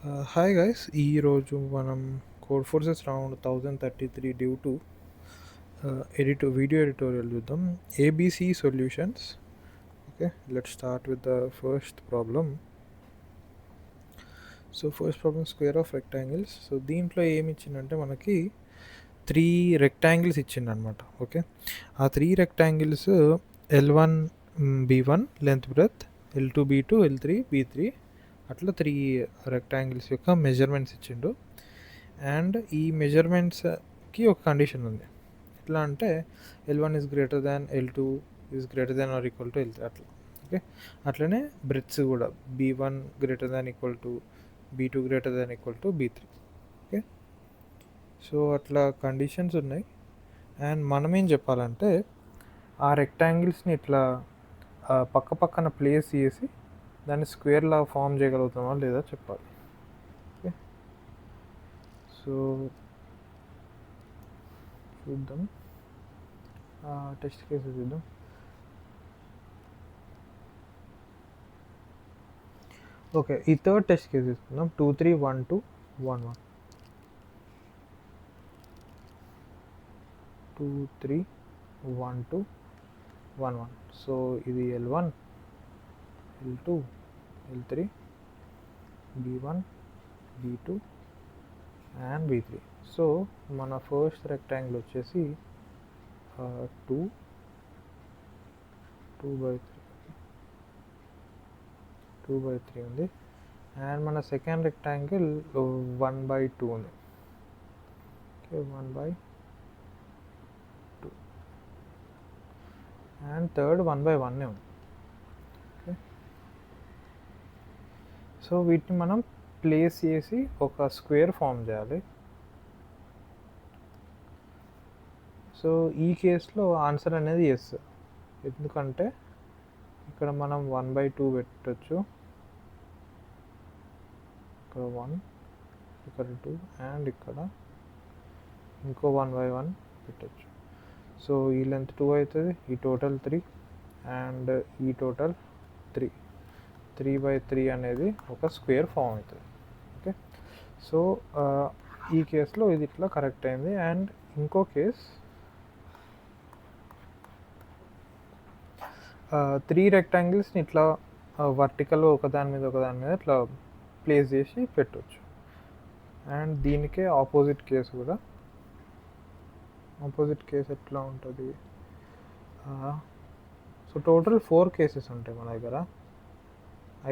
Hi guys, ఈరోజు మనం Codeforces round 1033 div two video editorial చూద్దాం. A B C solutions. Okay, let start with the first problem. So first problem, square of rectangles. So దీంట్లో ఏమి ఇచ్చిందంటే మనకి 3 rectangles ఇచ్చిండనమాట. Okay, ఆ 3 rectangles L1 B1 length breath, L2 B2, L3 B3 అట్లా 3 rectangles యొక్క measurements ఇచ్చిండు. And ఈ మెజర్మెంట్స్కి ఒక కండిషన్ ఉంది. ఎట్లా అంటే L1 is greater than L2 is greater than or equal to L3 అట్లా. ఓకే, అట్లనే బ్రెత్స్ కూడా B1 greater than equal to B2 greater than equal to B3. Okay, so అట్లా కండిషన్స్ ఉన్నాయి. అండ్ మనం ఏం చెప్పాలంటే ఆ రెక్టాంగిల్స్ని ఇట్లా పక్క పక్కన ప్లేస్ చేసి దాన్ని స్క్వేర్లా ఫామ్ చేయగలుగుతామా లేదా చెప్పాలి. ఓకే, సో చూద్దాం, టెస్ట్ కేసు చూద్దాం. ఓకే, ఈ థర్డ్ టెస్ట్ కేసు తీసుకుందాం. 2 3 1 2 1 1 2 3 1 2 1 1. సో ఇది L1 L2 L3 B1 B2 and B3. So మన ఫస్ట్ రెక్టాంగిల్ వచ్చేసి 2 2 by 3 ఉంది. అండ్ మన సెకండ్ రెక్టాంగిల్ 1/2 ఉంది. ఓకే, 1/2 అండ్ థర్డ్ 1/1 ఉంది. ఓకే, సో వీటిని మనం ప్లేస్ చేసి ఒక స్క్వేర్ ఫామ్ చేయాలి. సో ఈ కేసులో ఆన్సర్ అనేది ఎస్, ఎందుకంటే ఇక్కడ మనం 1/2 పెట్టచ్చు, ఇక్కడ 1, ఇక్కడ 2 అండ్ ఇక్కడ ఇంకో 1/1 పెట్టచ్చు. సో ఈ లెంత్ 2 అవుతుంది, ఈ టోటల్ 3 అండ్ ఈ టోటల్ 3. 3/3 అనేది ఒక స్క్వేర్ ఫామ్ అవుతుంది. ఓకే, సో ఈ కేసులో ఇది ఇట్లా కరెక్ట్ అయింది. అండ్ ఇంకో కేస్ 3 రెక్టాంగిల్స్ని ఇట్లా వర్టికల్గా ఒకదాని మీద ఇట్లా ప్లేస్ చేసి పెట్టవచ్చు. అండ్ దీనికే ఆపోజిట్ కేసు కూడా. ఆపోజిట్ కేసు ఎట్లా ఉంటుంది? సో టోటల్ 4 కేసెస్ ఉంటాయి మన దగ్గర.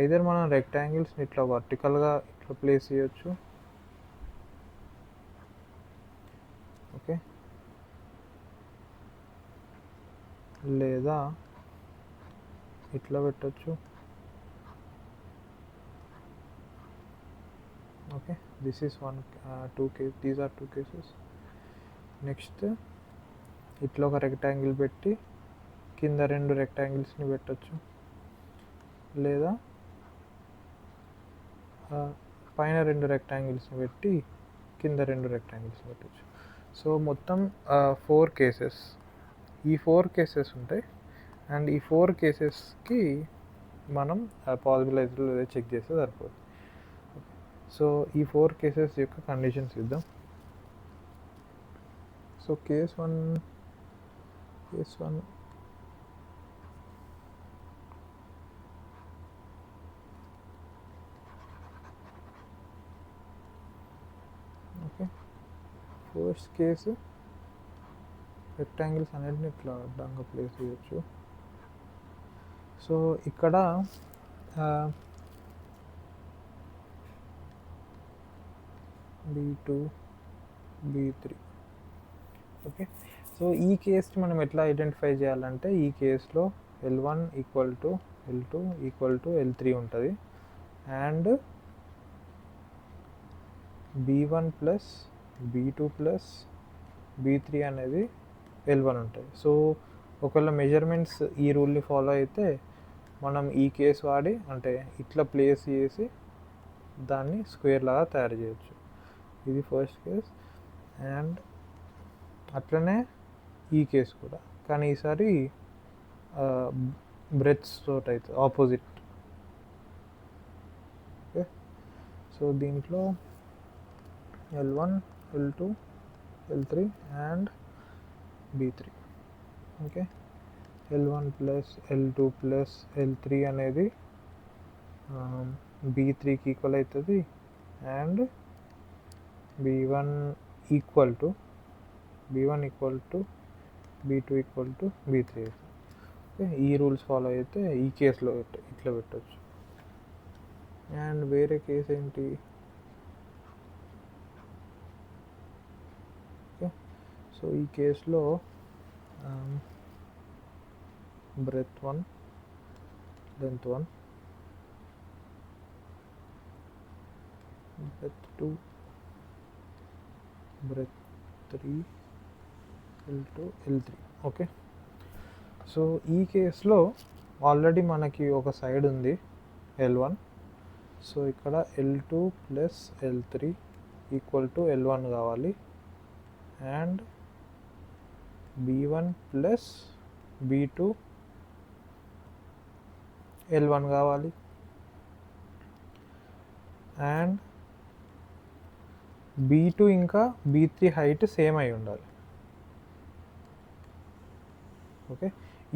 ఐదర్ మనం రెక్టాంగిల్స్ని ఇట్లా వర్టికల్గా ఇట్లా ప్లేస్ చేయొచ్చు, ఓకే, లేదా ఇట్లా పెట్టచ్చు. Okay, this is 2 case, these are 2 cases. Next ఇట్లా ఒక రెక్టాంగిల్ పెట్టి కింద 2 రెక్టాంగిల్స్ని పెట్టచ్చు, లేదా పైన 2 రెక్టాంగిల్స్ని పెట్టి కింద 2 రెక్టాంగిల్స్ని పెట్టచ్చు. సో మొత్తం 4 కేసెస్, ఈ 4 కేసెస్ ఉంటాయి. అండ్ ఈ 4 కేసెస్కి మనం పాసిబిలైజ్డ్ లేదా చెక్ చేస్తే సరిపోతుంది. సో ఈ 4 కేసెస్ యొక్క కండిషన్స్ ఇద్దాం. So case 1 okay, first case rectangles అన్నిటిని ఇట్లా అడ్డంగా ప్లేస్ చేయొచ్చు. సో ఇక్కడ B2 B3. ఓకే, సో ఈ కేసుని మనం ఎట్లా ఐడెంటిఫై చేయాలంటే ఈ కేసులో L1 equal to L2 equal to L3 ఉంటుంది. And B1 plus B2 plus B3 అనేది L1 ఉంటాయి. సో ఒకవేళ మెజర్మెంట్స్ ఈ రూల్ని ఫాలో అయితే మనం ఈ కేసు వాడి అంటే ఇట్లా ప్లేస్ చేసి దాన్ని స్క్వేర్ లాగా తయారు చేయొచ్చు. ఇది ఫస్ట్ కేస్. అండ్ అట్లనే ఈ కేసు కూడా, కానీ ఈసారి బ్రెత్స్ తోటి అవుతుంది, ఆపోజిట్. ఓకే, సో దీంట్లో L1, L2, L3 and B3. Okay, L1 plus L2 plus L3 అనేది B3కి ఈక్వల్ అవుతుంది and B1 equal to B2 equal to B3 అవుతుంది. ఓకే, ఈ రూల్స్ ఫాలో అయితే ఈ కేసులో ఇట్లా పెట్టచ్చు. అండ్ వేరే కేసు ఏంటి, ఓకే, సో ఈ కేసులో breadth 1, length 1, breadth 2, breadth 3, L2, L3. Okay, so ఈ కేసులో ఆల్రెడీ మనకి ఒక సైడ్ ఉంది L1. సో ఇక్కడ L2 plus L3 equal to L1 కావాలి and B1 plus B2 L1 కావాలి అండ్ B2 ఇంకా B3 హైట్ సేమ్ అయి ఉండాలి. ఓకే,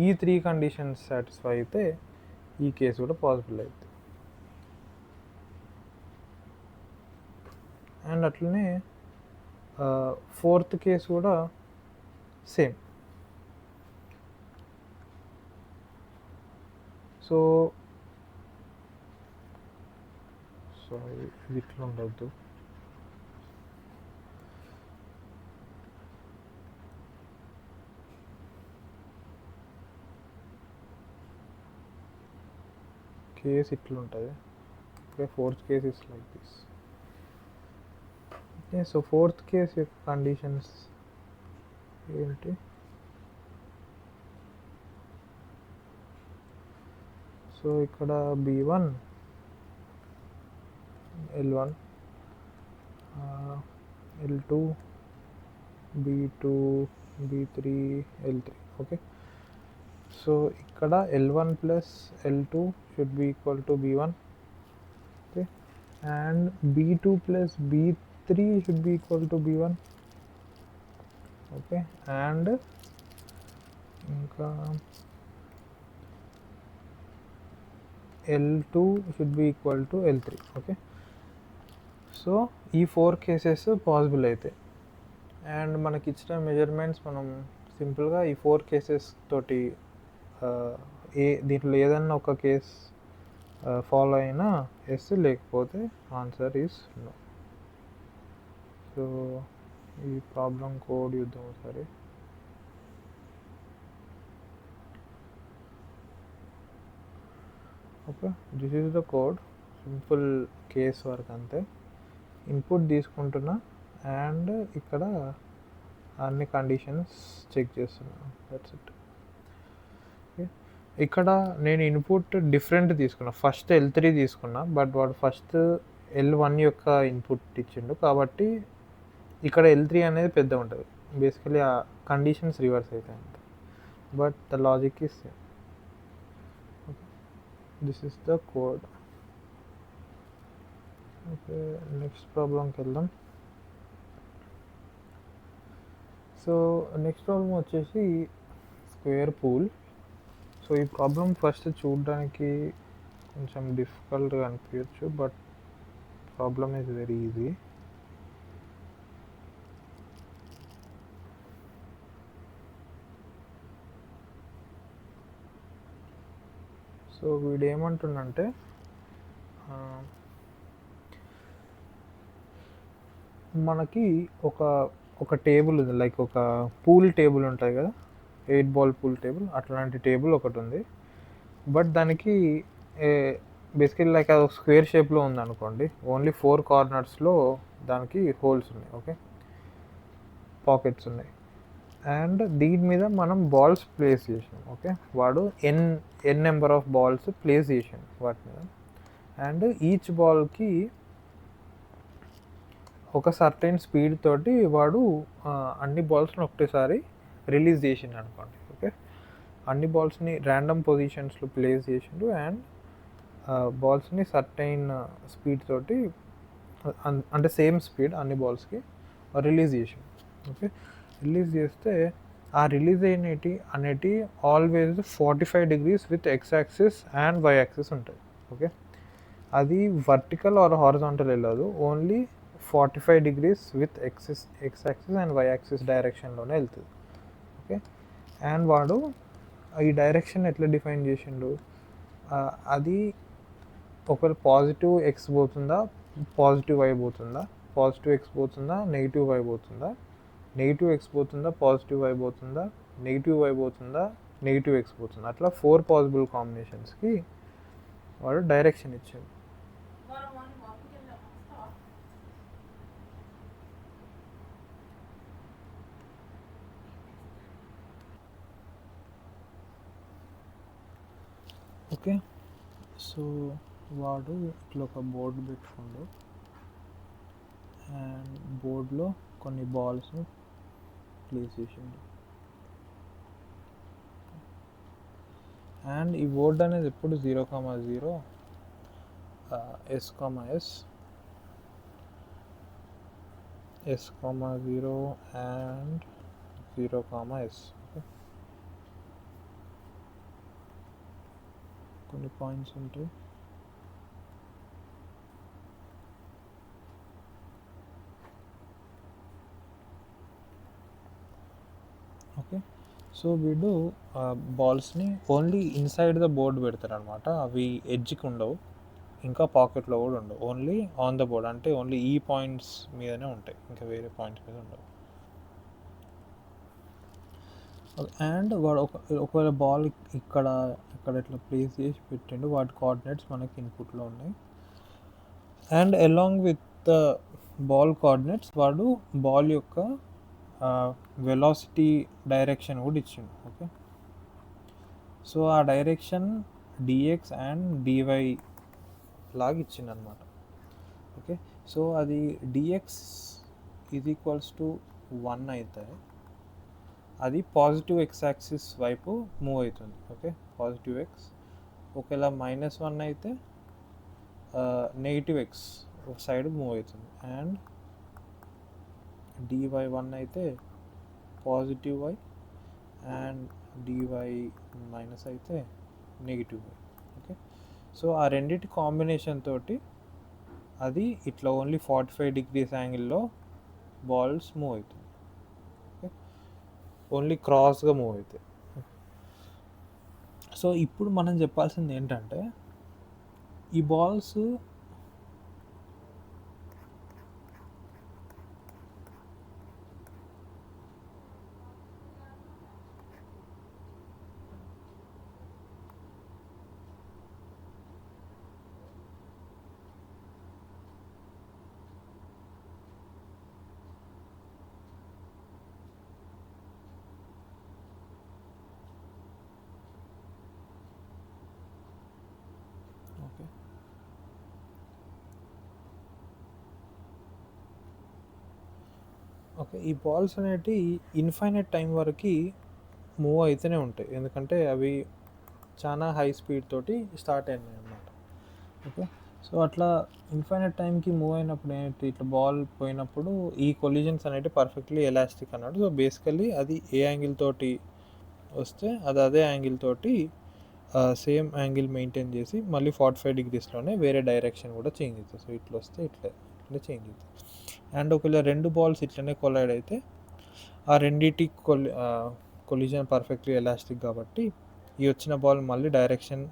ఈ 3 కండిషన్స్ సాటిస్ఫై అయితే ఈ కేసు కూడా పాసిబుల్ అవుతుంది. అండ్ అట్లనే ఫోర్త్ కేసు కూడా సేమ్. సో ఇది ఇట్లా ఉండద్దు, కేస్ ఇట్లా ఉంటుంది. Okay, fourth case is like this. Okay, so fourth case యొక్క కండిషన్స్ ఏంటి, సో ఇక్కడ B1 L1, L2 B2 B3 L3. Okay, so ఇక్కడ L1 plus L2 should be equal to B1. Okay, and B2 plus B3 should be equal to B1. Okay, and ఇంకా L2 should be equal to L3. Okay, so ఈ 4 cases possible అవుతాయి. And మనకి ఇచ్చిన measurements మనం సింపుల్గా ఈ 4 cases తోటి దీంట్లో ఏదన్నా ఒక కేస్ ఫాలో అయినా ఎస్, లేకపోతే ఆన్సర్ ఈస్ నో. సో ఈ ప్రాబ్లం కోడ్ చూద్దాం ఒకసారి. Okay, this is the code, simple case work అంతే. ఇన్పుట్ తీసుకుంటున్నా అండ్ ఇక్కడ అన్ని కండిషన్స్ చెక్ చేస్తున్నాను, దట్స్ ఇట్. ఓకే, ఇక్కడ నేను ఇన్పుట్ డిఫరెంట్ తీసుకున్నా. ఫస్ట్ L3 తీసుకున్నా, బట్ వాడు ఫస్ట్ L1 యొక్క ఇన్పుట్ ఇచ్చిండు కాబట్టి ఇక్కడ L3 అనేది పెద్ద ఉంటుంది. బేసికలీ ఆ కండిషన్స్ రివర్స్ అవుతాయి అంతే, but the logic is same. This is the code. Okay, next ప్రాబ్లంకి వెళ్దాం. సో నెక్స్ట్ ప్రాబ్లం వచ్చేసి స్క్వేర్ పూల్. సో ఈ ప్రాబ్లం ఫస్ట్ చూడడానికి కొంచెం డిఫికల్ట్గా అనిపించచ్చు, but problem is very easy. So వీడు ఏమంటుండంటే మనకి ఒక టేబుల్ ఉంది, లైక్ ఒక పూల్ టేబుల్ ఉంటుంది కదా, 8 బాల్ పూల్ టేబుల్, అట్లాంటి టేబుల్ ఒకటి ఉంది. బట్ దానికి బేసికలీ లైక్ అది ఒక స్క్వేర్ షేప్లో ఉంది అనుకోండి. ఓన్లీ 4 కార్నర్స్లో దానికి హోల్స్ ఉన్నాయి. ఓకే, పాకెట్స్ ఉన్నాయి. అండ్ దీని మీద మనం బాల్స్ ప్లేస్ చేసాం. ఓకే, వాడు ఎన్ నెంబర్ ఆఫ్ బాల్స్ ప్లేస్ చేసాం వాటి మీద. అండ్ ఈచ్ బాల్కి ఒక సర్టెన్ స్పీడ్ తోటి వాడు అన్ని బాల్స్ని ఒకటేసారి రిలీజ్ చేసిండు అనుకోండి. ఓకే, అన్ని బాల్స్ని ర్యాండమ్ పొజిషన్స్లో ప్లేస్ చేసిండు అండ్ బాల్స్ని సర్టైన్ స్పీడ్ తోటి అంటే సేమ్ స్పీడ్ అన్ని బాల్స్కి రిలీజ్ చేసాం. ఓకే, రిలీజ్ చేస్తే ఆ రిలీజ్ అనేటి always 45 degrees with X axis and Y axis ఉంటాయి. ఓకే, అది వర్టికల్ ఆర్ హారిజాంటల్ వెళ్ళదు, only 45 degrees with X axis and Y axis డైరెక్షన్లోనే వెళ్తుంది. ఓకే, అండ్ వాడు ఈ డైరెక్షన్ ఎట్లా డిఫైన్ చేసిండు, అది ఒకవేళ పాజిటివ్ ఎక్స్ పోతుందా, పాజిటివ్ వై పోతుందా, పాజిటివ్ ఎక్స్ పోతుందా, నెగిటివ్ వై పోతుందా, నెగిటివ్ ఎక్స్ పోతుందా, పాజిటివ్ వై పోతుందా, నెగిటివ్ వై పోతుందా, నెగిటివ్ ఎక్స్ పోతుందా, అట్లా 4 పాసిబుల్ కాంబినేషన్స్కి వాడు డైరెక్షన్ ఇచ్చాడు. ఓకే, సో వాడు ఇట్లా ఒక బోర్డు పెట్టుకుండు అండ్ బోర్డులో కొన్ని బాల్స్ని ప్లేస్ చేసిండు. అండ్ ఈ బోర్డ్ అనేది ఎప్పుడు 0,0 S,0 అండ్ 0,S. ఓకే, కొన్ని పాయింట్స్ ఉంటాయి. ఓకే, సో వీడు బాల్స్ని ఓన్లీ ఇన్సైడ్ ద బోర్డ్ పెడతారు అనమాట. అవి ఎడ్జ్కి ఉండవు, ఇంకా పాకెట్లో కూడా ఉండవు, ఓన్లీ ఆన్ ద బోర్డ్, అంటే ఓన్లీ ఈ పాయింట్స్ మీదనే ఉంటాయి, ఇంకా వేరే పాయింట్స్ మీద ఉండవు. అండ్ వాడు ఒకవేళ బాల్ ఇక్కడ ఇట్లా ప్లేస్ చేసి పెట్టిండు, వాటి కోఆర్డినేట్స్ మనకి ఇన్పుట్లో ఉన్నాయి. And along with the ball coordinates వాడు బాల్ యొక్క వెలాసిటీ డైరెక్షన్ కూడా ఇచ్చిండు. ఓకే, సో ఆ డైరెక్షన్ డిఎక్స్ అండ్ డివై లాగా ఇచ్చిండు అనమాట. ఓకే, సో అది డిఎక్స్ = 1 అయితే అది పాజిటివ్ ఎక్స్ యాక్సిస్ వైపు మూవ్ అవుతుంది. Okay, positive X. ఒకవేళ -1 అయితే నెగిటివ్ ఎక్స్ ఒక సైడ్ మూవ్ అవుతుంది. అండ్ dy1 అయితే పాజిటివ్ వై, అండ్ dy- అయితే నెగిటివ్ వై. ఓకే, సో ఆ రెండింటి కాంబినేషన్ తోటి అది ఇట్లా ఓన్లీ 45 degrees యాంగిల్లో బాల్స్ మూవ్ అవుతుంది. ఓన్లీ క్రాస్గా మూవ్ అవుతాయి. సో ఇప్పుడు మనం చెప్పాల్సింది ఏంటంటే ఈ బాల్స్ ఓకే, ఓకే, ఈ బాల్స్ అనేవి ఇన్ఫైనైట్ టైం వరకు మూవ్ అయితేనే ఉంటాయి, ఎందుకంటే అవి చాలా హై స్పీడ్ తోటి స్టార్ట్ అయినాయి అన్నమాట. ఓకే, సో అట్లా ఇన్ఫైనైట్ టైంకి మూవ్ అయినప్పుడు ఏంటి, ఇట్లా బాల్ పోయినప్పుడు ఈ కొలిజన్స్ అనేవి పర్ఫెక్ట్లీ ఎలాస్టిక్ అన్నాడు. సో బేసికల్లీ అది ఏ యాంగిల్ తోటి వస్తే అది అదే యాంగిల్ తోటి సేమ్ యాంగిల్ మెయింటైన్ చేసి మళ్ళీ 45 degreesలోనే వేరే డైరెక్షన్ కూడా చేంజ్ అవుతుంది. సో ఇట్లా వస్తే ఇట్లా చేంజ్ అవుతుంది. అండ్ ఒకవేళ 2 బాల్స్ ఇట్లనే కొలైడ్ అయితే ఆ రెండింటి కొలిజన్ పర్ఫెక్ట్లీ ఎలాస్టిక్ కాబట్టి ఈ వచ్చిన బాల్ మళ్ళీ డైరెక్షన్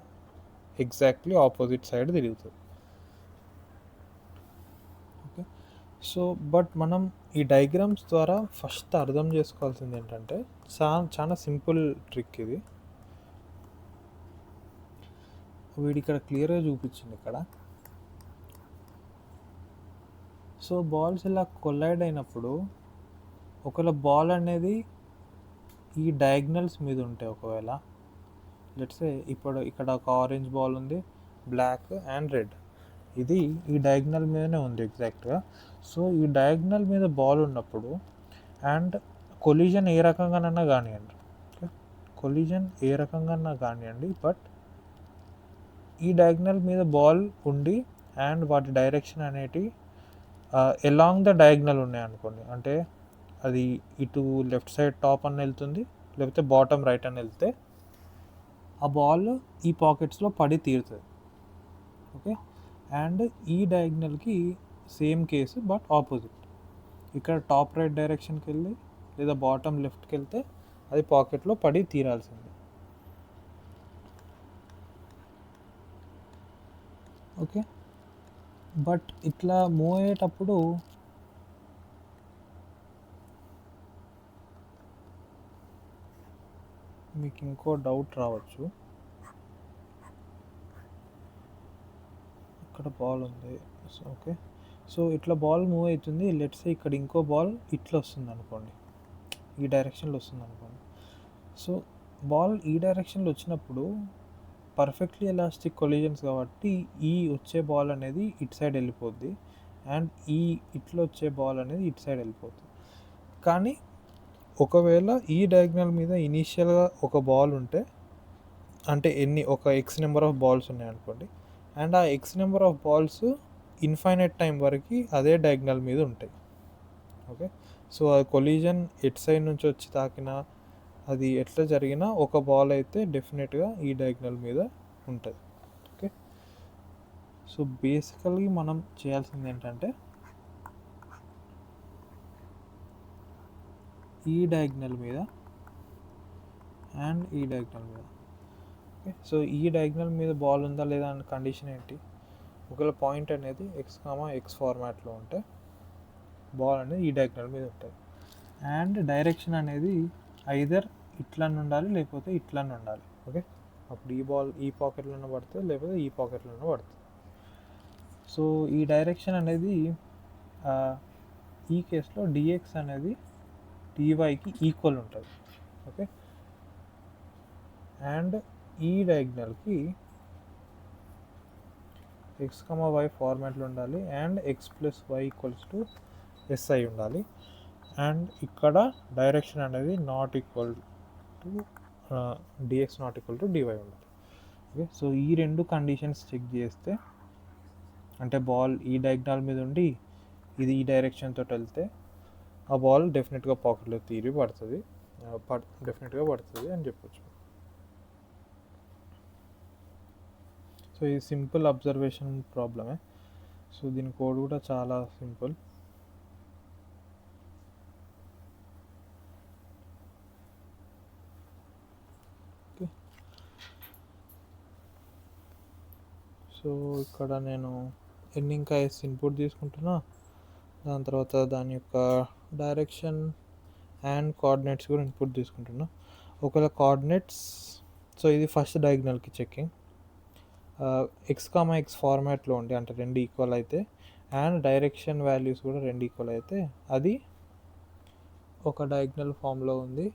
ఎగ్జాక్ట్లీ ఆపోజిట్ సైడ్ తిరుగుతుంది. ఓకే, సో బట్ మనం ఈ డయాగ్రామ్స్ ద్వారా ఫస్ట్ అర్థం చేసుకోవాల్సింది ఏంటంటే చాలా సింపుల్ ట్రిక్ ఇది. వీడి ఇక్కడ క్లియర్గా చూపించింది ఇక్కడ. సో బాల్స్ ఇలా కొలైడ్ అయినప్పుడు ఒకవేళ బాల్ అనేది ఈ డయాగ్నల్స్ మీద ఉంటాయి, ఒకవేళ లెట్సే ఇప్పుడు ఇక్కడ ఒక ఆరెంజ్ బాల్ ఉంది, బ్లాక్ అండ్ రెడ్, ఇది ఈ డయాగ్నల్ మీదనే ఉంది ఎగ్జాక్ట్గా. సో ఈ డయాగ్నల్ మీద బాల్ ఉన్నప్పుడు అండ్ కొలిజన్ ఏ రకంగానన్నా కానివ్వండి, కొలిజన్ ఏ రకంగా కానివ్వండి, బట్ ఈ డయాగ్నల్ మీద బాల్ ఉండి అండ్ వాటి డైరెక్షన్ అనేటి ఎలాంగ్ ద డయాగ్నల్ ఉన్నాయనుకోండి, అంటే అది ఇటు లెఫ్ట్ సైడ్ టాప్ అని వెళ్తుంది, లేకపోతే బాటమ్ రైట్ అని వెళ్తే ఆ బాల్ ఈ పాకెట్స్లో పడి తీరుతుంది. ఓకే, అండ్ ఈ డయాగ్నల్కి సేమ్ కేసు బట్ ఆపోజిట్. ఇక్కడ టాప్ రైట్ డైరెక్షన్కి వెళ్ళి లేదా బాటమ్ లెఫ్ట్కి వెళ్తే అది పాకెట్లో పడి తీరాల్సింది. ఓకే, బట్ ఇట్లా మూవ్ అయ్యేటప్పుడు మీకు ఇంకో డౌట్ రావచ్చు, ఇక్కడ బాల్ ఉంది. ఓకే, సో ఇట్లా బాల్ మూవ్ అవుతుంది, లెట్స్ ఇక్కడ ఇంకో బాల్ ఇట్లా వస్తుంది అనుకోండి, ఈ డైరెక్షన్లో వస్తుంది అనుకోండి. సో బాల్ ఈ డైరెక్షన్లో వచ్చినప్పుడు పర్ఫెక్ట్లీ ఎలాస్టిక్ కొలిజన్స్ కాబట్టి ఈ వచ్చే బాల్ అనేది ఇటు సైడ్ వెళ్ళిపోద్ది, అండ్ ఈ ఇట్లా వచ్చే బాల్ అనేది ఇటు సైడ్ వెళ్ళిపోద్ది. కానీ ఒకవేళ ఈ డయాగ్నల్ మీద ఇనీషియల్గా ఒక బాల్ ఉంటే, అంటే ఒక ఎక్స్ నెంబర్ ఆఫ్ బాల్స్ ఉన్నాయనుకోండి, అండ్ ఆ X number of balls infinite time వరకు అదే డయాగ్నల్ మీద ఉంటాయి. ఓకే, సో ఆ కొలిజన్ ఎట్ సైడ్ నుంచి వచ్చి తాకినా, అది ఎట్లా జరిగినా ఒక బాల్ అయితే డెఫినెట్గా ఈ డయాగ్నల్ మీద ఉంటుంది. ఓకే, సో బేసికల్గా మనం చేయాల్సింది ఏంటంటే ఈ డయాగ్నల్ మీద అండ్ ఈ డయాగ్నల్ మీద. ఓకే, సో ఈ డయాగ్నల్ మీద బాల్ ఉందా లేదా అనే కండిషన్ ఏంటి, ఒకవేళ పాయింట్ అనేది ఎక్స్ ఫార్మాట్లో ఉంటే బాల్ అనేది ఈ డయాగ్నల్ మీద ఉంటుంది, అండ్ డైరెక్షన్ అనేది ఐదర్ ఇట్లా ఉండాలి లేకపోతే ఇట్లా ఉండాలి. ఓకే, అప్పుడు ఈ బాల్ ఈ పాకెట్లోనే పడుతుంది లేకపోతే ఈ పాకెట్లోనే పడుతుంది. సో ఈ డైరెక్షన్ అనేది ఈ కేసులో డిఎక్స్ అనేది డివైకి ఈక్వల్ ఉంటుంది. ఓకే, అండ్ ఈ డయాగ్నల్కి ఎక్స్ వై ఫార్మాట్లో ఉండాలి, and X plus Y equals to SI ఉండాలి, అండ్ ఇక్కడ డైరెక్షన్ అనేది not equal to dx not equal to dy ఉండాలి. ఓకే, సో ఈ రెండు కండిషన్స్ చెక్ చేస్తే, అంటే బాల్ ఈ డయాగ్నల్ మీద ఉండి ఇది ఈ డైరెక్షన్ తోటి వెళ్తే ఆ బాల్ డెఫినెట్గా పాకెట్లో తీరి పడుతుంది, డెఫినెట్గా పడుతుంది అని చెప్పొచ్చు. సో ఇది సింపుల్ అబ్జర్వేషన్ ప్రాబ్లమే. సో దీని కోడ్ కూడా చాలా సింపుల్. ఓకే, సో ఇక్కడ నేను ఎన్ ఇంకా ఎస్ ఇన్పుట్ తీసుకుంటున్నా, దాని తర్వాత దాని యొక్క డైరెక్షన్ అండ్ కోఆర్డినేట్స్ కూడా ఇన్పుట్ తీసుకుంటున్నా. ఒకవేళ కోఆర్డినేట్స్, సో ఇది ఫస్ట్ డయాగ్నల్కి చెకింగ్, ఎక్స్ ఫార్మాట్లో ఉండి, అంటే రెండు ఈక్వల్ అయితే అండ్ డైరెక్షన్ వాల్యూస్ కూడా రెండు ఈక్వల్ అయితే అది ఒక డయాగ్నల్ ఫామ్లో ఉంది.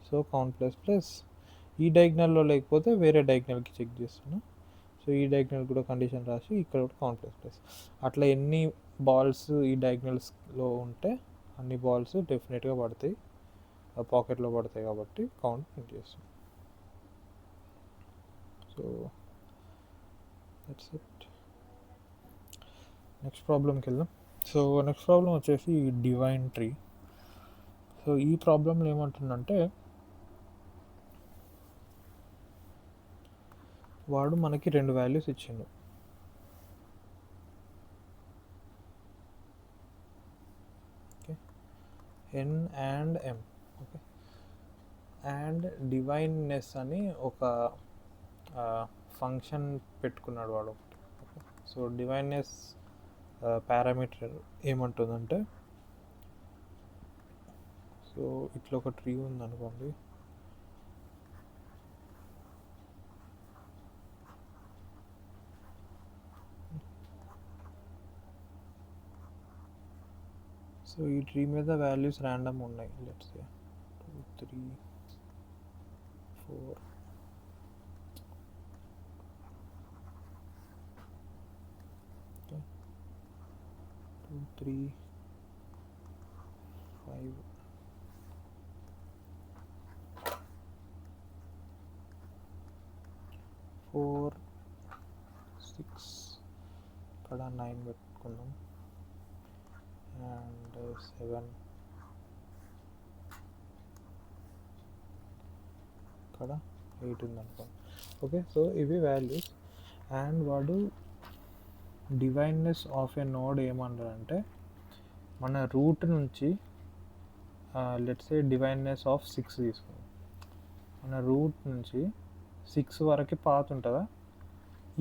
సో కౌంట్ ప్లస్ ప్లస్, ఈ డయాగ్నల్లో లేకపోతే వేరే డయాగ్నల్కి చెక్ చేస్తున్నా. సో ఈ డయాగ్నల్ కూడా కండిషన్ రాసి ఇక్కడ కూడా కౌంట్ ప్లస్ ప్లస్, అట్లా ఎన్ని బాల్స్ ఈ డయాగ్నల్స్లో ఉంటే అన్ని బాల్స్ డెఫినెట్గా పడతాయి, పాకెట్లో పడతాయి కాబట్టి కౌంట్ ప్రింట్ చేస్తాం. So that's it. నెక్స్ట్ ప్రాబ్లంకి వెళ్దాం. సో నెక్స్ట్ ప్రాబ్లం వచ్చేసి డివైన్ ట్రీ. సో ఈ ప్రాబ్లంలో ఏమంటుందంటే, వాడు మనకి రెండు వాల్యూస్ ఇచ్చిండు. Okay, N and M. Okay, and divineness అని ఒక ఫంక్షన్ పెట్టుకున్నాడు వాడు. ఓకే, సో డివైన్నెస్ పారామీటర్ ఏమంటుందంటే, సో ఇట్లా ఒక ట్రీ ఉందనుకోండి, సో ఈ ట్రీ మీద వాల్యూస్ ర్యాండమ్ ఉన్నాయి, లెట్స్ సే 2 3 4 2 3 5 4 6, ఇక్కడ 9 పెట్టుకుందాం. అండ్ 7 ఇక్కడ 8 ఉందనుకోండి. ఓకే, సో ఇవి వాల్యూస్. అండ్ వాడు డివైన్నెస్ ఆఫ్ ఏ నోడ్ ఏమన్నారంటే మన రూట్ నుంచి లెట్స్ సే డివైన్నెస్ ఆఫ్ 6 తీసుకుందాం. మన రూట్ నుంచి 6 వరకు పాత్ ఉంటుందా,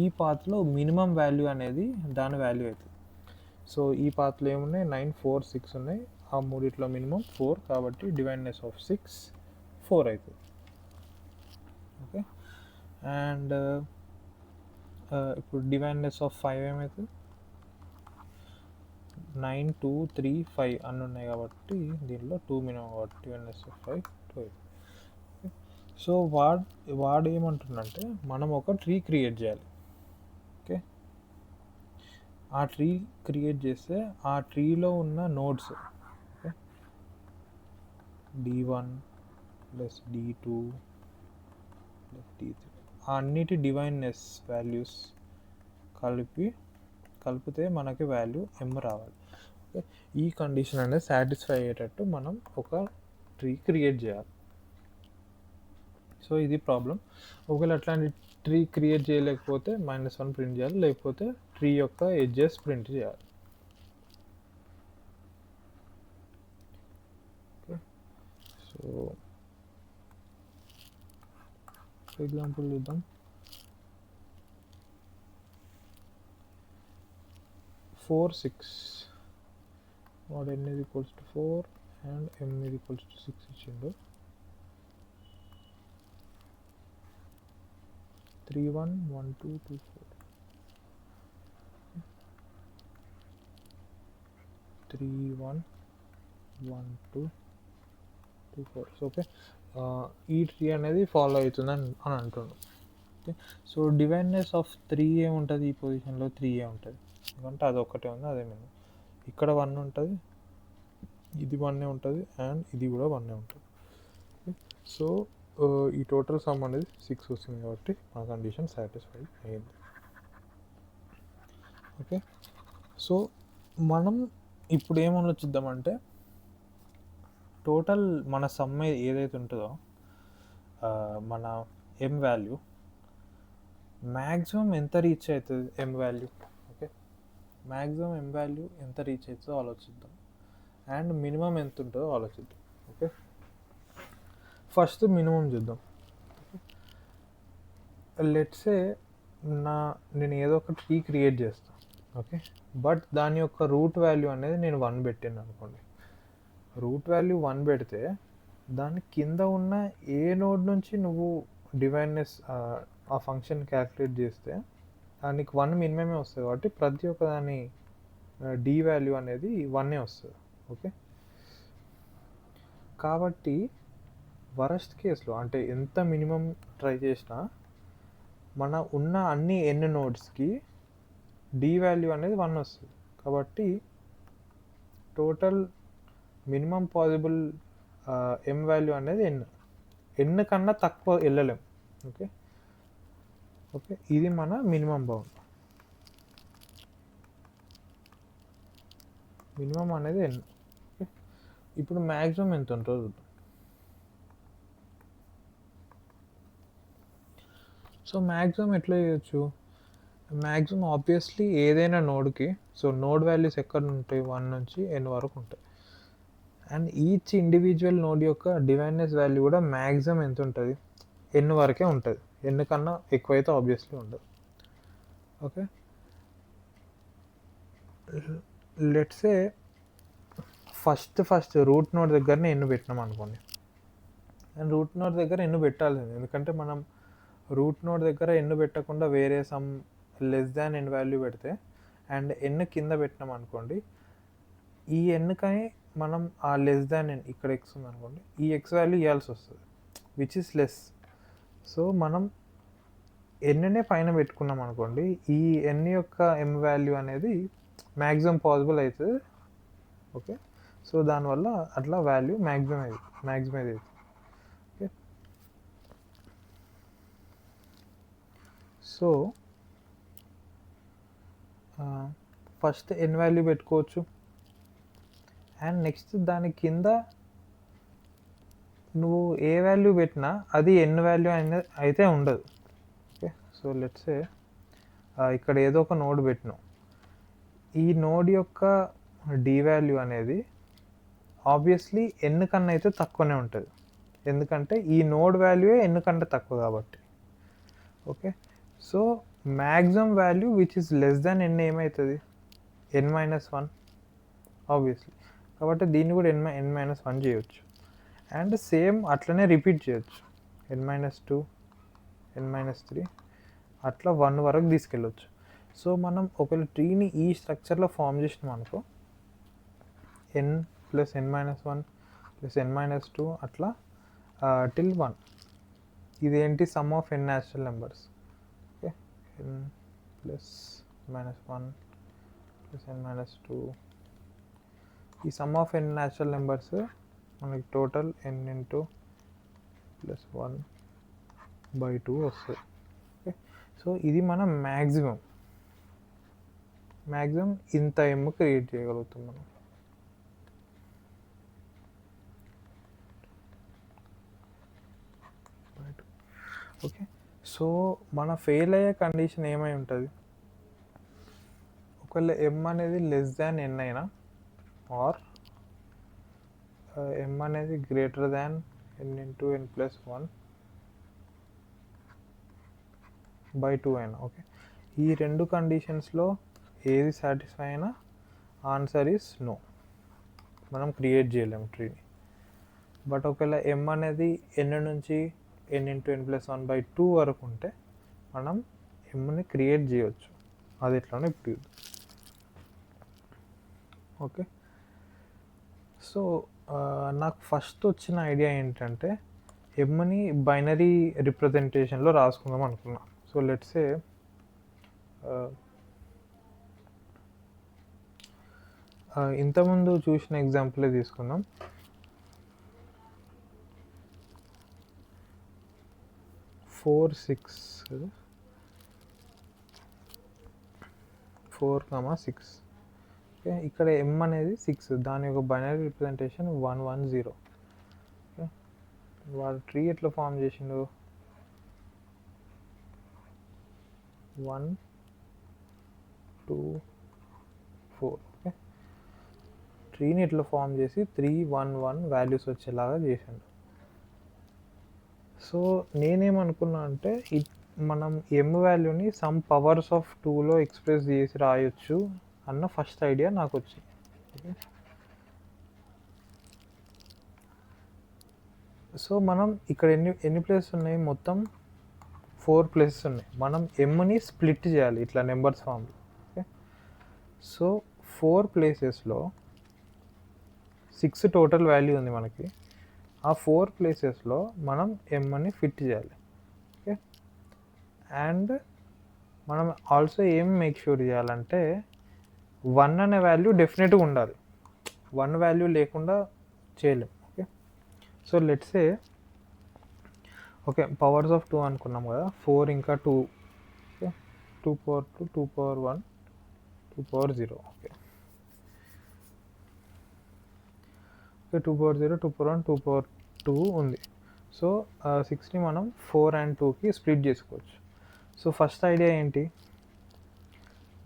ఈ పాత్లో మినిమం వాల్యూ అనేది దాని వాల్యూ అవుతుంది. సో ఈ పాత్లో ఏమున్నాయి, 9, 4, 6 ఉన్నాయి. ఆ మూడిట్లో మినిమం 4, కాబట్టి డివైన్నెస్ ఆఫ్ 6 4 అవుతుంది. ఓకే, అండ్ ఇప్పుడు డివైన్నెస్ ఆఫ్ 5 ఏమవుతుంది, 9, 2, 3, 5 అన్నీ ఉన్నాయి కాబట్టి దీనిలో 2 మినిమం కాబట్టి డివైన్నెస్ ఆఫ్ 5 2. సో వాడు ఏమంటుందంటే మనం ఒక ట్రీ క్రియేట్ చేయాలి. ఓకే, ఆ ట్రీ క్రియేట్ చేస్తే ఆ ట్రీలో ఉన్న nodes okay D1 plus D2 plus D3 అన్నిటి డివైన్నెస్ వాల్యూస్ కలిపితే మనకి వాల్యూ m రావాలి. ఓకే, ఈ కండిషన్ అనేది సాటిస్ఫై అయ్యేటట్టు మనం ఒక ట్రీ క్రియేట్ చేయాలి. సో ఇది ప్రాబ్లం. ఒకవేళ అట్లాంటి ట్రీ క్రియేట్ చేయలేకపోతే -1 ప్రింట్ చేయాలి, లేకపోతే ట్రీ యొక్క ఎడ్జెస్ ప్రింట్ చేయాలి. ఓకే, సో ఎగ్జాంపుల్ చూద్దాం. 4, 6 వాడు n is equals to 4 and m is equals to 6 ఇచ్చిండు. 3, 1, 1, 2, 2, 4 3, 1, 1, 2, 2, 4. సో ఓకే, ఈ ట్రీ అనేది ఫాలో అవుతుంది అని అంటున్నాను. ఓకే, సో డివైన్నెస్ ఆఫ్ 3 ఏముంటుంది, ఈ పొజిషన్లో 3 ఉంటుంది, ఎందుకంటే అది ఒక్కటే ఉంది. అదే మేము ఇక్కడ 1 ఉంటుంది, ఇది 1 ఉంటుంది, అండ్ ఇది కూడా 1 ఉంటుంది. సో ఈ టోటల్ సమ్ అనేది 6 వస్తుంది కాబట్టి మా కండిషన్ సాటిస్ఫై అయ్యింది. ఓకే, సో మనం ఇప్పుడు ఏమనొచ్చిద్దామంటే టోటల్ మన సమ్ ఏదైతే ఉంటుందో మన m వాల్యూ మ్యాక్సిమం ఎంత రీచ్ అవుతుంది, m value. Okay, maximum m value ఎంత రీచ్ అవుతుందో ఆలోచిద్దాం, అండ్ మినిమం ఎంత ఉంటుందో ఆలోచిద్దాం. ఓకే, ఫస్ట్ మినిమం చూద్దాం. లెట్సే నేను ఏదో ఒక ట్రీ క్రియేట్ చేస్తాను. ఓకే, బట్ దాని యొక్క రూట్ వాల్యూ అనేది నేను 1 పెట్టాను అనుకోండి. రూట్ వాల్యూ 1 పెడితే దాని కింద ఉన్న ఏ నోడ్ నుంచి నువ్వు డివైన్నెస్ ఆ ఫంక్షన్ క్యాల్కులేట్ చేస్తే నీకు 1 మినిమమే వస్తుంది, కాబట్టి ప్రతి ఒక్క దాని డి వాల్యూ అనేది 1 వస్తుంది. ఓకే, కాబట్టి వరస్ట్ కేసులో అంటే ఎంత మినిమం ట్రై చేసినా మన ఉన్న అన్ని n నోడ్స్కి డి వాల్యూ అనేది 1 వస్తుంది. కాబట్టి total minimum possible m value అనేది n కన్నా తక్కువ వెళ్ళలేం. ఓకే, ఓకే, ఇది మన మినిమం బౌండ్. మినిమం అనేది n. ఓకే, ఇప్పుడు మ్యాక్సిమం ఎంత ఉంటుందో చూద్దాం. సో మ్యాక్సిమం ఎట్లా చేయొచ్చు, మ్యాక్సిమం ఆబ్వియస్లీ ఏదైనా నోడ్కి సో నోడ్ వాల్యూస్ ఎక్కడ ఉంటాయి, 1 నుంచి n వరకు ఉంటాయి, అండ్ ఈచ్ ఇండివిజువల్ నోడ్ యొక్క డివైన్నెస్ వాల్యూ కూడా మ్యాక్సిమం ఎంత ఉంటుంది, n వరకే ఉంటుంది, n కన్నా ఎక్కువైతే ఆబ్వియస్లీ ఉండదు. Okay, let's say first root node దగ్గరనే n పెట్టినాం అనుకోండి, అండ్ రూట్ నోడ్ దగ్గర n పెట్టాల్సింది, ఎందుకంటే మనం రూట్ నోడ్ దగ్గర n పెట్టకుండా వేరే some less than n value పెడితే అండ్ n కింద పెట్టినాం అనుకోండి, ఈ n-కని మనం ఆ లెస్ దాన్ n ఇక్కడ x ఉంది అనుకోండి, ఈ x వాల్యూ ఇవ్వాల్సి వస్తుంది, విచ్ ఇస్ లెస్. సో మనం n-నే పైన పెట్టుకున్నాం అనుకోండి, ఈ n యొక్క m వాల్యూ అనేది మ్యాక్సిమం పాసిబుల్ అవుతుంది. ఓకే, సో దానివల్ల అట్లా వాల్యూ మ్యాక్సిమైజ్ అవుతుంది. Okay, so first n value పెట్టుకోవచ్చు, అండ్ నెక్స్ట్ దాని కింద నువ్వు ఏ వాల్యూ పెట్టినా అది ఎన్ వాల్యూ అనేది అయితే ఉండదు. ఓకే, సో లెట్సే ఇక్కడ ఏదో ఒక నోడ్ పెట్టినావు. ఈ నోడ్ యొక్క డి వాల్యూ అనేది ఆబ్వియస్లీ ఎన్ కన్నా అయితే తక్కువనే ఉంటుంది, ఎందుకంటే ఈ నోడ్ వాల్యూ ఎన్ కంటే తక్కువ కాబట్టి. Okay, so maximum value which is less than N ఏమవుతుంది? n-1 obviously. కాబట్టి దీన్ని కూడా n-1 చేయొచ్చు. అండ్ సేమ్ అట్లనే రిపీట్ చేయొచ్చు, n-2 n-3 అట్లా 1 వరకు తీసుకెళ్ళొచ్చు. సో మనం ఒకవేళ ట్రీని ఈ స్ట్రక్చర్లో ఫామ్ చేసినాం అనుకో, n + n-1 + n-2 అట్లా టిల్ 1. ఇదేంటి? Some of n natural numbers. Okay, n + -1 + n-2. ఈ some of n natural numbers మనకి టోటల్ n × +1/2 వస్తుంది. ఓకే, సో ఇది మనం మ్యాక్సిమం ఇంత m క్రియేట్ చేయగలుగుతాం మనం. ఓకే, సో మన ఫెయిల్ అయ్యే కండిషన్ ఏమై ఉంటుంది? ఒకవేళ m అనేది లెస్ దాన్ n అయినా, ఆర్ m అనేది గ్రేటర్ దాన్ n × n+1/2 అయినా. ఓకే, ఈ రెండు కండిషన్స్లో ఏది సాటిస్ఫై అయినా ఆన్సర్ ఈస్ నో, మనం క్రియేట్ చేయలేము ట్రీని. బట్ ఒకవేళ m అనేది n నుంచి n × n+1/2 వరకు ఉంటే మనం mని క్రియేట్ చేయవచ్చు. అది ఎట్లానో ఇప్పుడు. ఓకే, సో నాకు ఫస్ట్ వచ్చిన ఐడియా ఏంటంటే mని బైనరీ రిప్రజెంటేషన్లో రాసుకుందాం అనుకున్నా. సో లెట్సే ఇంతకుముందు చూసిన ఎగ్జాంపులే తీసుకుందాం. 4, 6 ఓకే, ఇక్కడ m అనేది 6, దాని యొక్క బైనరీ రిప్రజెంటేషన్ 1, 1, 0. ఓకే, వాడు ట్రీ ఎట్లా ఫామ్ చేసిండు? 1, 2, 4. ఓకే, ట్రీని ఎట్లా ఫామ్ చేసి 3, 1, 1 వాల్యూస్ వచ్చేలాగా చేసిండు. సో నేనేమనుకున్నా అంటే మనం m వాల్యూని సమ్ పవర్స్ ఆఫ్ 2లో ఎక్స్ప్రెస్ చేసి రాయొచ్చు అన్న ఫస్ట్ ఐడియా నాకు వచ్చింది. ఓకే, సో మనం ఇక్కడ ఎన్ని ప్లేసెస్ ఉన్నాయి? మొత్తం 4 ప్లేసెస్ ఉన్నాయి. మనం mని స్ప్లిట్ చేయాలి ఇట్లా నెంబర్స్ ఫామ్లో. ఓకే, సో 4 ప్లేసెస్లో 6 టోటల్ వాల్యూ ఉంది మనకి. ఆ 4 ప్లేసెస్లో మనం mని ఫిట్ చేయాలి. ఓకే, అండ్ మనం ఆల్సో ఏం మేక్ షూర్ చేయాలంటే 1 అనే వాల్యూ డెఫినెట్గా ఉండాలి. 1 వాల్యూ లేకుండా చేయలేం. Okay, so let's say okay powers of 2 అనుకున్నాం కదా, 4 ఇంకా 2. Okay, 2 power 2, 2 power 1, 2 power 0. Okay, 2 power 0, 2 power 1, 2 power 2 ఉంది. సో 6ని మనం 4 and 2కి స్ప్లిట్ చేసుకోవచ్చు. సో ఫస్ట్ ఐడియా ఏంటి?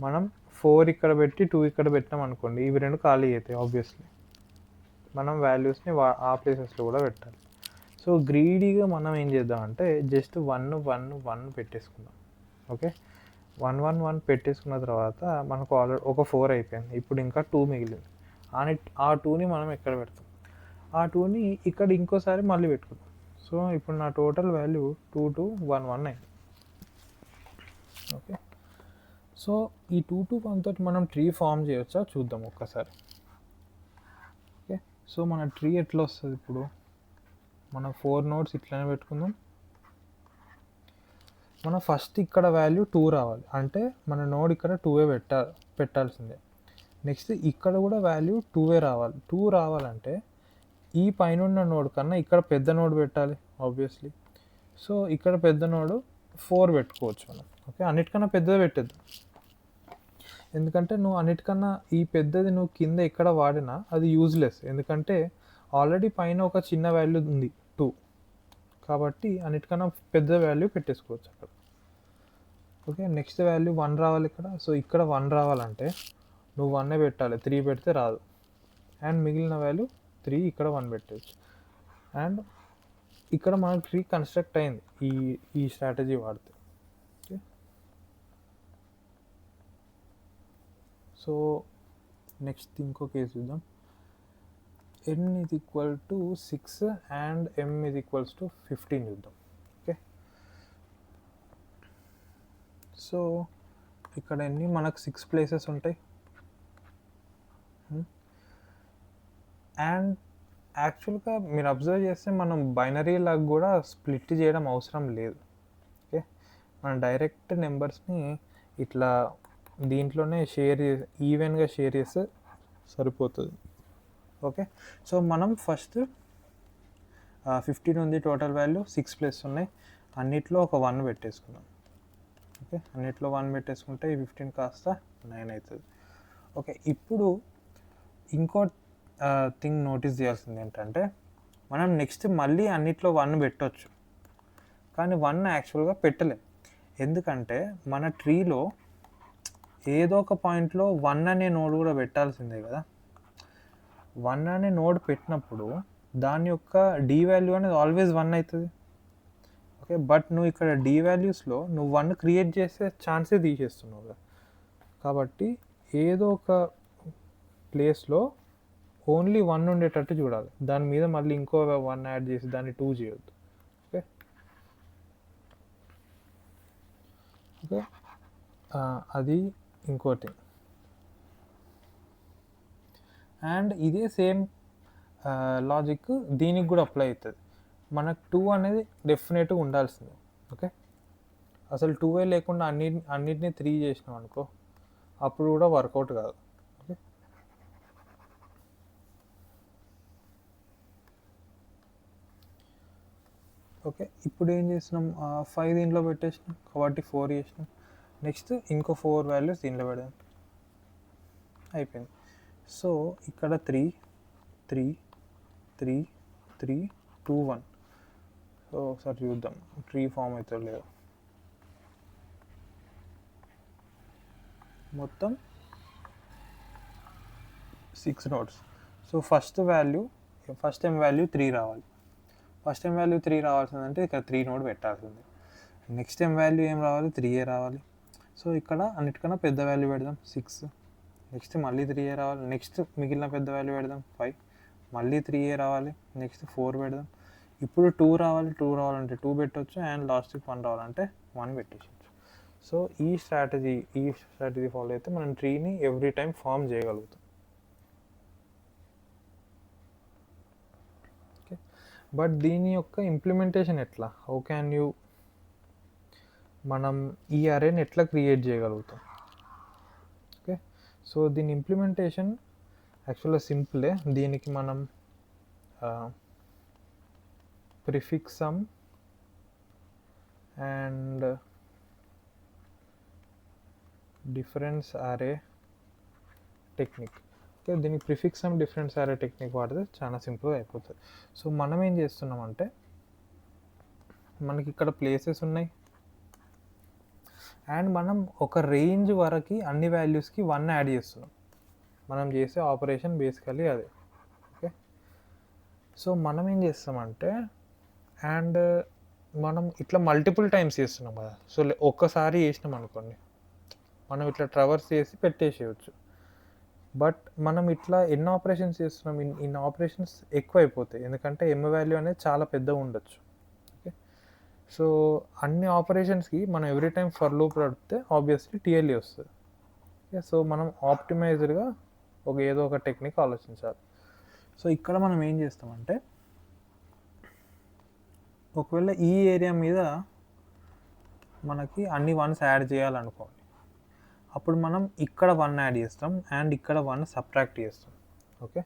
మనం 4 ఇక్కడ పెట్టి 2 ఇక్కడ పెట్టినాం అనుకోండి, ఇవి రెండు ఖాళీ అవుతాయి. ఆబ్వియస్లీ మనం వాల్యూస్ని ఆ ప్లేసెస్లో కూడా పెట్టాలి. సో గ్రీడీగా మనం ఏం చేద్దామంటే జస్ట్ 1, 1, 1 పెట్టేసుకుందాం. ఓకే, 1, 1, 1 పెట్టేసుకున్న తర్వాత మనకు ఆల్రెడీ ఒక 4 అయిపోయింది. ఇప్పుడు ఇంకా 2 మిగిలింది. ఆ 2ని మనం ఎక్కడ పెడతాం? ఆ 2ని ఇక్కడ ఇంకోసారి మళ్ళీ పెట్టుకుందాం. సో ఇప్పుడు నా టోటల్ వాల్యూ 2, 2, 1, 1 అయింది. ఓకే, సో ఈ 2, 2, 1 తోటి మనం ట్రీ ఫామ్ చేయొచ్చా చూద్దాం ఒక్కసారి. ఓకే, సో మన ట్రీ ఎట్లా వస్తుంది? ఇప్పుడు మనం 4 నోడ్స్ ఇట్లానే పెట్టుకుందాం. మన ఫస్ట్ ఇక్కడ వాల్యూ 2 రావాలి, అంటే మన నోడ్ ఇక్కడ 2 పెట్టాల్సిందే. నెక్స్ట్ ఇక్కడ కూడా వాల్యూ 2 రావాలి. 2 రావాలంటే ఈ పైన ఉన్న నోడ్ కన్నా ఇక్కడ పెద్ద నోడ్ పెట్టాలి ఆబ్వియస్లీ. సో ఇక్కడ పెద్ద నోడు 4 పెట్టుకోవచ్చు మనం. ఓకే, అన్నిటికన్నా పెద్దది పెట్టద్దు, ఎందుకంటే నువ్వు అన్నిటికన్నా ఈ పెద్దది నువ్వు కింద ఎక్కడ వాడినా అది యూజ్లెస్, ఎందుకంటే ఆల్రెడీ పైన ఒక చిన్న వాల్యూ ఉంది 2, కాబట్టి అన్నిటికన్నా పెద్ద వాల్యూ పెట్టేసుకోవచ్చు అక్కడ. ఓకే, నెక్స్ట్ వాల్యూ 1 రావాలి ఇక్కడ. సో ఇక్కడ 1 రావాలంటే నువ్వు 1 పెట్టాలి, 3 పెడితే రాదు. అండ్ మిగిలిన వాల్యూ 3, ఇక్కడ 1 పెట్టవచ్చు. అండ్ ఇక్కడ మనకు ట్రీ కన్స్ట్రక్ట్ అయింది ఈ స్ట్రాటజీ వాడితే. ఓకే, సో నెక్స్ట్ ఇంకో కేసు చూద్దాం. n is equal to 6 and m is equals to 15 చూద్దాం. ఓకే, సో ఇక్కడ ఎన్ని మనకు 6 ప్లేసెస్ ఉంటాయి. అండ్ యాక్చువల్గా మీరు అబ్జర్వ్ చేస్తే మనం బైనరీ లాగా కూడా స్ప్లిట్ చేయడం అవసరం లేదు. ఓకే, మనం డైరెక్ట్ నెంబర్స్ని ఇట్లా దీంట్లోనే ఈవెన్గా షేర్ చేస్తే సరిపోతుంది. ఓకే, సో మనం ఫస్ట్ 15 ఉంది టోటల్ వాల్యూ, 6 ప్లస్ ఉన్నాయి, అన్నిట్లో ఒక 1 పెట్టేసుకున్నాం. ఓకే, అన్నిట్లో 1 పెట్టేసుకుంటే ఈ 15 కాస్త 9 అవుతుంది. ఓకే, ఇప్పుడు ఇంకో థింగ్ నోటీస్ చేయాల్సింది ఏంటంటే, మనం నెక్స్ట్ మళ్ళీ అన్నిట్లో 1 పెట్టవచ్చు, కానీ 1 యాక్చువల్గా పెట్టలేం. ఎందుకంటే మన ట్రీలో ఏదో ఒక పాయింట్లో 1 అనే నోడ్ కూడా పెట్టాల్సిందే కదా. 1 అనే నోడ్ పెట్టినప్పుడు దాని యొక్క డి వాల్యూ అనేది ఆల్వేస్ 1 అవుతుంది. ఓకే, బట్ నువ్వు ఇక్కడ డి వాల్యూస్లో నువ్వు 1 క్రియేట్ చేసే ఛాన్సే తీసేస్తున్నావు కదా. కాబట్టి ఏదో ఒక ప్లేస్లో ఓన్లీ 1 ఉండేటట్టు చూడాలి, దాని మీద మళ్ళీ ఇంకో 1 యాడ్ చేసి దాన్ని 2 చేయొద్దు. ఓకే, ఓకే, అది ఇంకోటి. అండ్ ఇదే సేమ్ లాజిక్ దీనికి కూడా అప్లై అవుతుంది. మనకు 2 అనేది డెఫినెట్గా ఉండాల్సిందే. ఓకే, అసలు 2 లేకుండా అన్నిటినీ 3 చేసినాం అనుకో, అప్పుడు కూడా వర్కౌట్ కాదు. ఓకే, ఓకే, ఇప్పుడు ఏం చేసినాం, 5 దీంట్లో పెట్టేసినాం కాబట్టి 4 చేసినాం. నెక్స్ట్ ఇంకో 4 వాల్యూస్ దీంట్లో పెడదాం, అయిపోయింది. సో ఇక్కడ 3 3 3 3 2 1. సో ఒకసారి చూద్దాం ట్రీ ఫామ్ అవుతుందో లేదో. మొత్తం 6 nodes. So first m value 3 రావాలి. ఫస్ట్ m వాల్యూ 3 రావాల్సిందంటే ఇక్కడ 3 నోడ్ పెట్టాల్సింది. నెక్స్ట్ m వాల్యూ ఏం రావాలి, 3a రావాలి. సో ఇక్కడ అన్నిటికన్నా పెద్ద వాల్యూ పెడదాం 6. నెక్స్ట్ మళ్ళీ 3a రావాలి. నెక్స్ట్ మిగిలిన పెద్ద వాల్యూ పెడదాం 5. మళ్ళీ 3a రావాలి. నెక్స్ట్ 4 పెడదాం. ఇప్పుడు 2 రావాలంటే 2 పెట్టవచ్చు. అండ్ లాస్ట్కి 1 రావాలంటే 1 పెట్టేసచ్చు. సో ఈ స్ట్రాటజీ ఫాలో అయితే మనం ట్రీని ఎవ్రీ టైం ఫామ్ చేయగలుగుతాం. ఓకే, బట్ దీని యొక్క ఇంప్లిమెంటేషన్ ఎట్లా, హౌ క్యాన్ యూ, మనం ఈ అరేని ఎట్లా క్రియేట్ చేయగలుగుతాం. ఓకే, సో దీని ఇంప్లిమెంటేషన్ యాక్చువల్గా సింపులే. దీనికి మనం ప్రిఫిక్స్ సమ్ అండ్ డిఫరెన్స్ అరే టెక్నిక్. ఓకే, దీనికి ప్రిఫిక్స్ సమ్ డిఫరెన్స్ అరే టెక్నిక్ వాడితే చాలా సింపుల్గా అయిపోతుంది. సో మనం ఏం చేస్తున్నామంటే, మనకి ఇక్కడ ప్లేసెస్ ఉన్నాయి అండ్ మనం ఒక రేంజ్ వరకు అన్ని వాల్యూస్కి 1 యాడ్ చేస్తున్నాం. మనం చేసే ఆపరేషన్ బేసికలీ అదే. ఓకే, సో మనం ఏం చేస్తామంటే, అండ్ మనం ఇట్లా మల్టిపుల్ టైమ్స్ చేస్తున్నాం కదా. సో ఒక్కసారి చేసినాం అనుకోండి, మనం ఇట్లా ట్రవర్స్ చేసి పెట్టేసేయచ్చు. బట్ మనం ఇట్లా ఎన్ని ఆపరేషన్స్ చేస్తున్నాం, ఇన్ని ఆపరేషన్స్ ఎక్కువ అయిపోతాయి, ఎందుకంటే m వాల్యూ అనేది చాలా పెద్దగా ఉండొచ్చు. ఓకే, సో అన్ని ఆపరేషన్స్కి మనం ఎవ్రీ టైం ఫర్ లూప్ నడిపితే ఆబ్వియస్లీ TLE వస్తుంది. ఓకే, సో మనం ఆప్టిమైజ్డ్గా ఏదో ఒక టెక్నిక్ ఆలోచించాలి. సో ఇక్కడ మనం ఏం చేస్తామంటే, ఒకవేళ ఈ ఏరియా మీద మనకి అన్ని 1s యాడ్ చేయాలనుకోండి, అప్పుడు మనం ఇక్కడ 1 యాడ్ చేస్తాం అండ్ ఇక్కడ 1 సబ్ట్రాక్ట్ చేస్తాం. ఓకే,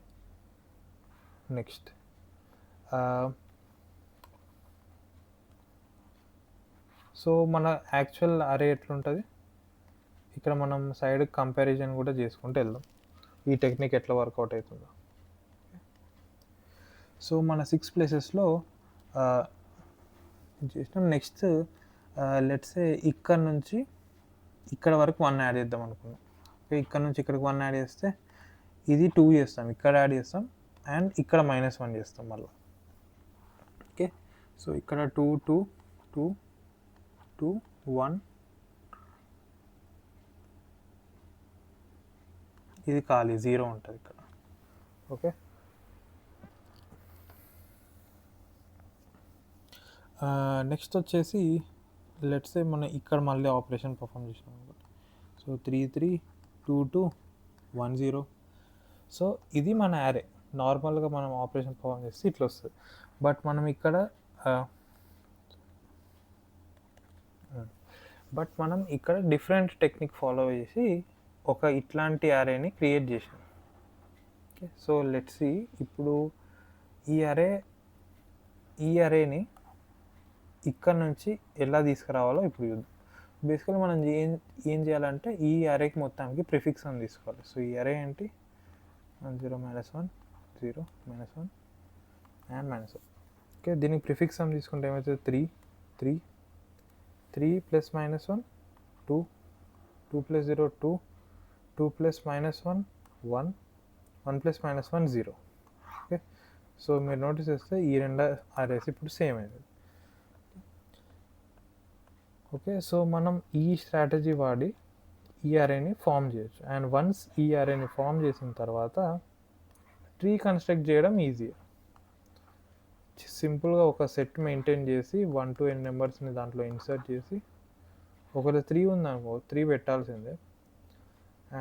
నెక్స్ట్ సో మన యాక్చువల్ అరే ఎట్లుంటుంది, ఇక్కడ మనం సైడ్ కంపారిజన్ కూడా చేసుకుంటూ వెళ్దాం ఈ టెక్నిక్ ఎట్లా వర్కౌట్ అవుతుందో. సో మన 6 ప్లేసెస్లో చేసినాం. నెక్స్ట్ లెట్సే ఇక్కడ నుంచి ఇక్కడ వరకు 1 యాడ్ చేద్దాం అనుకున్నాం. ఓకే, ఇక్కడ నుంచి ఇక్కడికి 1 యాడ్ చేస్తే ఇది 2 చేస్తాం, ఇక్కడ యాడ్ చేస్తాం, అండ్ ఇక్కడ -1 చేస్తాం మళ్ళీ. ఓకే, సో ఇక్కడ 2 2 2 2 1 ఇది ఖాళీ 0 ఉంటుంది ఇక్కడ. ఓకే, నెక్స్ట్ వచ్చేసి లెట్సే మనం ఇక్కడ మళ్ళీ ఆపరేషన్ పర్ఫామ్ చేసినాం అనుకోండి. సో 3 3 2 2 1 0. సో ఇది మన యారే. నార్మల్గా మనం ఆపరేషన్ పర్ఫామ్ చేస్తే ఇట్లా వస్తుంది. బట్ మనం ఇక్కడ డిఫరెంట్ టెక్నిక్ ఫాలో చేసి ఒక ఇట్లాంటి యారేని క్రియేట్ చేసాం. ఓకే, సో లెట్స్ సీ ఇప్పుడు ఈ అరేని ఇక్కడ నుంచి ఎలా తీసుకురావాలో ఇప్పుడు చూద్దాం. బేసికల్లీ మనం ఏం చేయాలంటే ఈ అరేకి మొత్తానికి ప్రిఫిక్స్ అని తీసుకోవాలి. సో ఈ అరే ఏంటి 1 0 -1 0 -1 అండ్ -1. ఓకే, దీనికి ప్రిఫిక్స్ అని తీసుకుంటే ఏమవుతుంది 3 3 3 + -1 2 2 + 0 2 2 + -1 1 1 + -1 0. ఓకే, సో మీరు నోటీస్ చేస్తే ఈ రెండు అరేస్ ఇప్పుడు సేమ్ అయింది. ఓకే, సో మనం ఈ స్ట్రాటజీ వాడి ఈ అరేని ఫామ్ చేయొచ్చు. అండ్ వన్స్ ఈ అరేని ఫామ్ చేసిన తర్వాత ట్రీ కన్స్ట్రక్ట్ చేయడం ఈజీ. సింపుల్గా ఒక సెట్ మెయింటైన్ చేసి 1 to n నెంబర్స్ని దాంట్లో ఇన్సర్ట్ చేసి ఒకవేళ 3 ఉందనుకో 3 పెట్టాల్సిందే.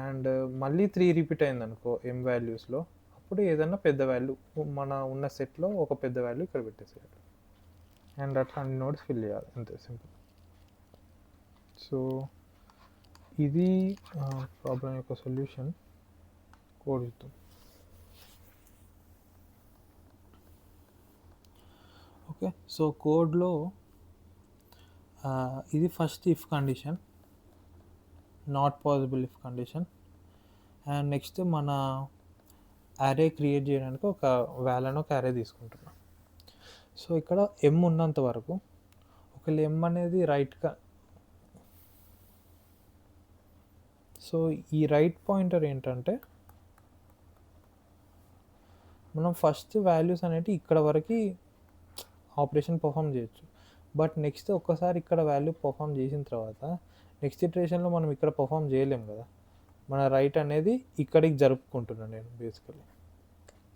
అండ్ మళ్ళీ 3 రిపీట్ అయిందనుకో m వాల్యూస్లో, అప్పుడు ఏదన్నా పెద్ద వాల్యూ మన ఉన్న సెట్లో ఒక పెద్ద వాల్యూ ఇక్కడ పెట్టేసేయాలి. అండ్ అట్లా అన్ని నోట్స్ ఫిల్ చేయాలి, అంతే సింపుల్. సో ఇది ప్రాబ్లం యొక్క సొల్యూషన్. కోడ్ చూద్దాం. ఓకే, సో కోడ్లో ఇది first if condition, not possible if condition. And next మన అరే క్రియేట్ చేయడానికి ఒక వాల్యూని ఒక అరే తీసుకుంటున్నాం. సో ఇక్కడ m ఉన్నంత వరకు ఒకవేళ m అనేది రైట్గా, సో ఈ రైట్ పాయింటర్ ఏంటంటే మనం ఫస్ట్ వాల్యూస్ అనేవి ఇక్కడ వరకు ఆపరేషన్ పర్ఫామ్ చేయొచ్చు. బట్ నెక్స్ట్ ఒక్కసారి ఇక్కడ వాల్యూ పర్ఫామ్ చేసిన తర్వాత నెక్స్ట్ ఇటరేషన్లో మనం ఇక్కడ పర్ఫామ్ చేయలేం కదా. మన రైట్ అనేది ఇక్కడికి జరుపుకుంటున్నాను నేను బేసికలీ.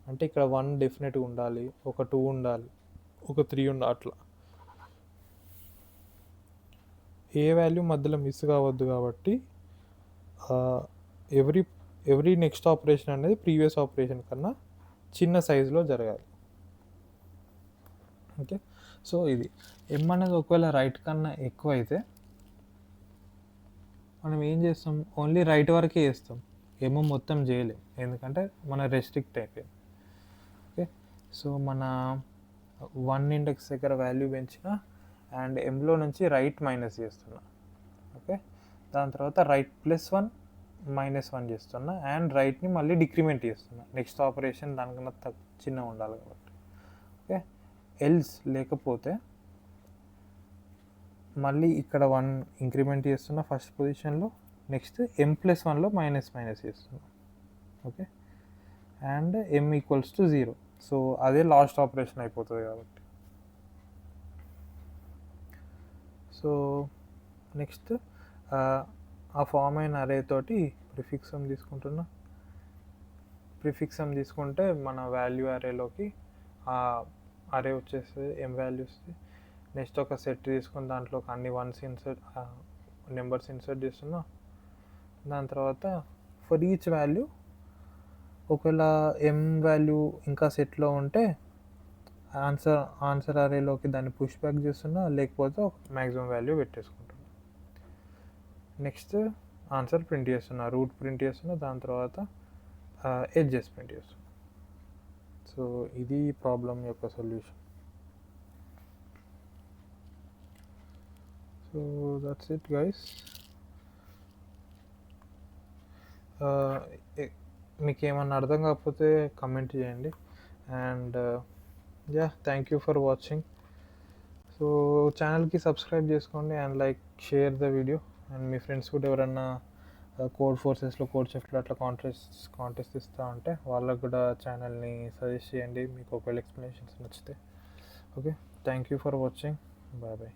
అంటే ఇక్కడ 1 డెఫినెట్గా ఉండాలి, ఒక 2 ఉండాలి, ఒక 3 ఉండాలి, అట్లా ఏ వాల్యూ మధ్యలో మిస్ కావద్దు. కాబట్టి ఎవ్రీ నెక్స్ట్ ఆపరేషన్ అనేది ప్రీవియస్ ఆపరేషన్ కన్నా చిన్న సైజులో జరగాలి. ఓకే, సో ఇది m అనేది ఒకవేళ రైట్ కన్నా ఎక్కువ అయితే మనం ఏం చేస్తాం, ఓన్లీ రైట్ వరకే చేస్తాం, m మొత్తం చేయలేం, ఎందుకంటే మన రెస్ట్రిక్ట్ అయిపోయింది. ఓకే, సో మన 1 ఇండెక్స్ దగ్గర వాల్యూ పెంచిన అండ్ mలో నుంచి రైట్ మైనస్ చేస్తున్నా. ఓకే, దాని తర్వాత రైట్ +1 -1 చేస్తున్నా అండ్ రైట్ని మళ్ళీ డిక్రిమెంట్ చేస్తున్నా. నెక్స్ట్ ఆపరేషన్ దానికన్నా చిన్న ఉండాలి కాబట్టి. ఓకే, ఎల్స్ లేకపోతే మళ్ళీ ఇక్కడ 1 ఇంక్రిమెంట్ చేస్తున్నా ఫస్ట్ పొజిషన్లో, నెక్స్ట్ m+1లో మైనస్ చేస్తున్నా. Okay, and m = 0. సో అదే లాస్ట్ ఆపరేషన్ అయిపోతుంది కాబట్టి. సో నెక్స్ట్ ఆ ఫామ్ అయిన అరే తోటి ప్రిఫిక్స్ తీసుకుంటున్నా. ప్రిఫిక్స్ తీసుకుంటే మన వాల్యూ అరేలోకి ఆ అరే వచ్చేస్తుంది m వాల్యూస్ది. నెక్స్ట్ ఒక సెట్ తీసుకుని దాంట్లోకి అన్ని నెంబర్స్ ఇన్సర్ట్ చేస్తున్నా. దాని తర్వాత ఫర్ ఈచ్ వాల్యూ ఒకవేళ m వాల్యూ ఇంకా సెట్లో ఉంటే ఆన్సర్ అరేలోకి దాన్ని పుష్ బ్యాక్ చేస్తున్నా, లేకపోతే ఒక మ్యాక్సిమం వాల్యూ పెట్టేసుకుంటున్నా. నెక్స్ట్ ఆన్సర్ ప్రింట్ చేస్తున్నా, రూట్ ప్రింట్ చేస్తున్నా, దాని తర్వాత ఎడ్జెస్ ప్రింట్ చేస్తున్నా. సో ఇది ప్రాబ్లం యొక్క solution. So that's it guys. మీకేమన్నా అర్థం కాకపోతే కమెంట్ చేయండి. And thank you for watching. So ఛానల్కి సబ్స్క్రైబ్ చేసుకోండి and share the video. And మీ ఫ్రెండ్స్ కూడా ఎవరన్నా కోడ్ ఫోర్సెస్లో కోడ్ షిఫ్ట్లో అట్లా కాంటెస్ట్ ఇస్తూ ఉంటే వాళ్ళకు కూడా ఛానల్ని సజెస్ట్ చేయండి మీకు ఒకవేళ ఎక్స్ప్లెనేషన్స్ నచ్చితే. Okay, thank you for watching. Bye bye.